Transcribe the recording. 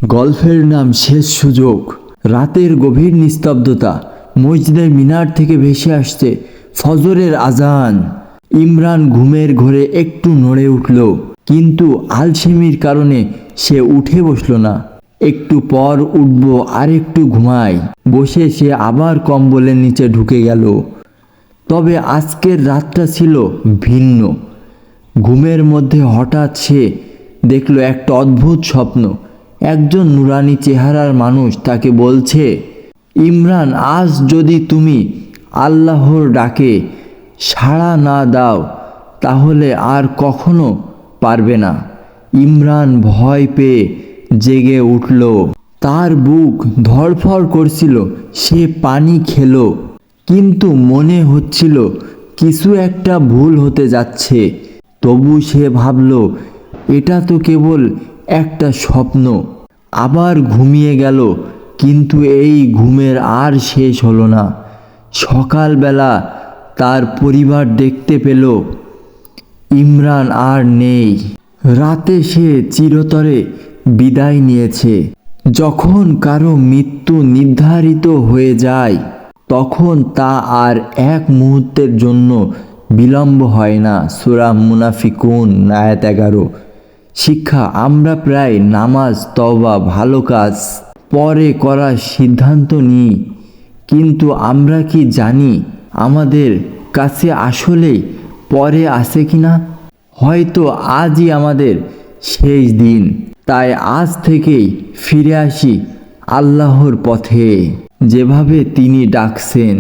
গল্ফের নাম শেষ সুযোগ। রাতের গভীর নিস্তব্ধতা, মসজিদের মিনার থেকে ভেসে আসছে ফজরের আজান। ইমরান ঘুমের ঘোরে একটু নড়ে উঠল, কিন্তু আলসেমির কারণে সে উঠে বসল না। একটু পর উঠব, আর একটু ঘুমাই বসে সে আবার কম্বলের নিচে ঢুকে গেল। তবে আজকের রাতটা ছিল ভিন্ন। ঘুমের মধ্যে হঠাৎ সে দেখল একটা অদ্ভুত স্বপ্ন। একজন নুরানি চেহারার মানুষ তাকে বলছে, ইমরান, আজ যদি তুমি আল্লাহর ডাকে সাড়া না দাও তাহলে আর কখনো পারবে না। ইমরান ভয় পেয়ে জেগে উঠল। তার বুক ধড়ফড় করছিল। সে পানি খেল, কিন্তু মনে হচ্ছিল কিছু একটা ভুল হতে যাচ্ছে। তবু সে ভাবল, এটা তো কেবল একটা স্বপ্ন। আবার ঘুমিয়ে গেল, কিন্তু এই ঘুমের আর শেষ হলো না। সকালবেলা তার পরিবার দেখতে পেল ইমরান আর নেই। রাতে সে চিরতরে বিদায় নিয়েছে। যখন কারো মৃত্যু নির্ধারিত হয়ে যায়, তখন তা আর এক মুহূর্তের জন্য বিলম্ব হয় না। সূরা মুনাফিকুন আয়াত 11। শিক্ষা: আমরা প্রায় নামাজ, তওবা, ভালো কাজ পরে করার সিদ্ধান্ত নিই, কিন্তু আমরা কি জানি আমাদের কাছে আসলেই পরে আছে কিনা? হয়তো আজই আমাদের শেষ দিন। তাই আজ থেকেই ফিরে আসি আল্লাহর পথে, যেভাবে তিনি ডাকছেন।